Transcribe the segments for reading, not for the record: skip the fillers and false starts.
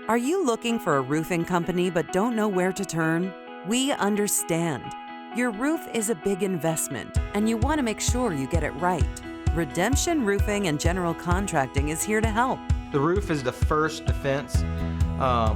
Are you looking for a roofing company but don't know where to turn? We understand. Your roof is a big investment, and you want to make sure you get it right. Redemption Roofing and General Contracting is here to help. The roof is the first defense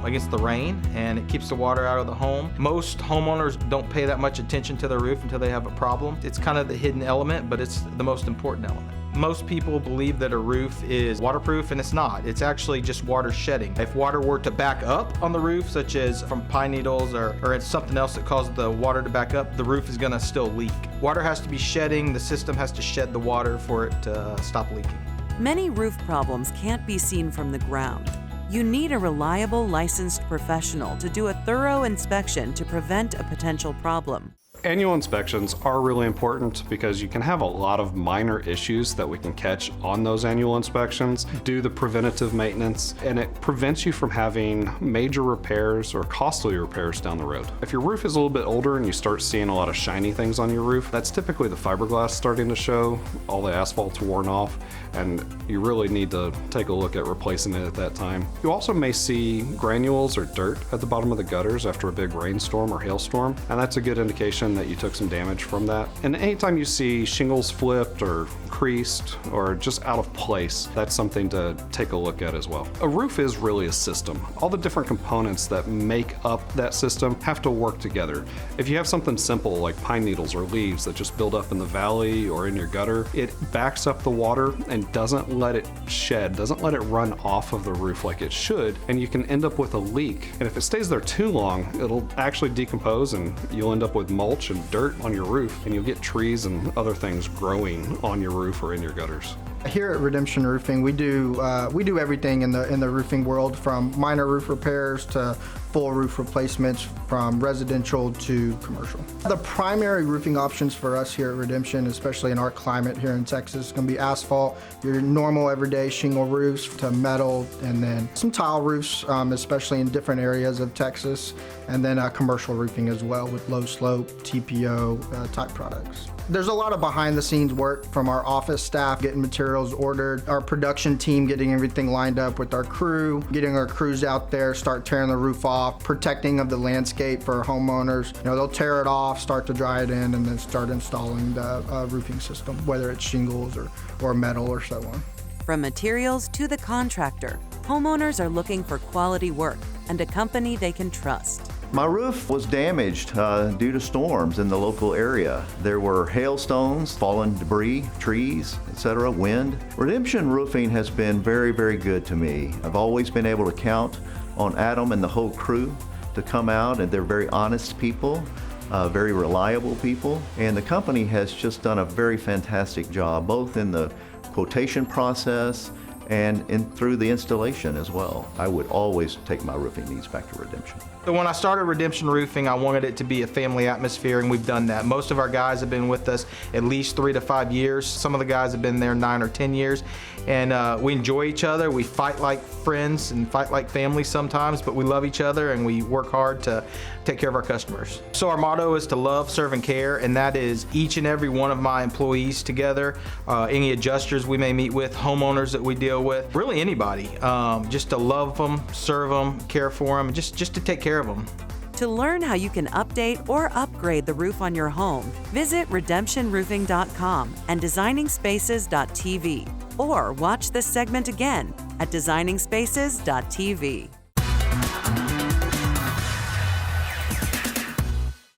against the rain, and it keeps the water out of the home. Most homeowners don't pay that much attention to their roof until they have a problem. It's kind of the hidden element, but it's the most important element. Most people believe that a roof is waterproof, and it's not. It's actually just water shedding. If water were to back up on the roof, such as from pine needles or it's something else that caused the water to back up, the roof is gonna still leak. Water has to be shedding, the system has to shed the water for it to stop leaking. Many roof problems can't be seen from the ground. You need a reliable, licensed professional to do a thorough inspection to prevent a potential problem. Annual inspections are really important because you can have a lot of minor issues that we can catch on those annual inspections, do the preventative maintenance, and it prevents you from having major repairs or costly repairs down the road. If your roof is a little bit older and you start seeing a lot of shiny things on your roof, that's typically the fiberglass starting to show, all the asphalt's worn off, and you really need to take a look at replacing it at that time. You also may see granules or dirt at the bottom of the gutters after a big rainstorm or hailstorm, and that's a good indication that you took some damage from that. And anytime you see shingles flipped or creased or just out of place, that's something to take a look at as well. A roof is really a system. All the different components that make up that system have to work together. If you have something simple like pine needles or leaves that just build up in the valley or in your gutter, it backs up the water and doesn't let it shed, doesn't let it run off of the roof like it should, and you can end up with a leak. And if it stays there too long, it'll actually decompose and you'll end up with mulch and dirt on your roof, and you'll get trees and other things growing on your roof or in your gutters. Here at Redemption Roofing, we do everything in the roofing world, from minor roof repairs to full roof replacements, from residential to commercial. The primary roofing options for us here at Redemption, especially in our climate here in Texas, is going to be asphalt, your normal everyday shingle roofs, to metal, and then some tile roofs, especially in different areas of Texas, and then commercial roofing as well with low slope, TPO type products. There's a lot of behind the scenes work from our office staff, getting materials ordered, our production team getting everything lined up with our crew, getting our crews out there, start tearing the roof off, protecting of the landscape for homeowners. You know, they'll tear it off, start to dry it in, and then start installing the roofing system, whether it's shingles or metal or so on. From materials to the contractor, homeowners are looking for quality work and a company they can trust. My roof was damaged due to storms in the local area. There were hailstones, fallen debris, trees, etc., wind. Redemption Roofing has been very, very good to me. I've always been able to count on Adam and the whole crew to come out, and they're very honest people, very reliable people, and the company has just done a very fantastic job, both in the quotation process and through the installation as well. I would always take my roofing needs back to Redemption. So when I started Redemption Roofing, I wanted it to be a family atmosphere, and we've done that. Most of our guys have been with us at least 3 to 5 years. Some of the guys have been there 9 or 10 years, and we enjoy each other. We fight like friends and fight like family sometimes, but we love each other and we work hard to take care of our customers. So our motto is to love, serve, and care, and that is each and every one of my employees together, any adjusters we may meet with, homeowners that we deal with, really anybody, just to love them, serve them, care for them, just to take care of them. To learn how you can update or upgrade the roof on your home, visit redemptionroofing.com and designingspaces.tv, or watch this segment again at designingspaces.tv.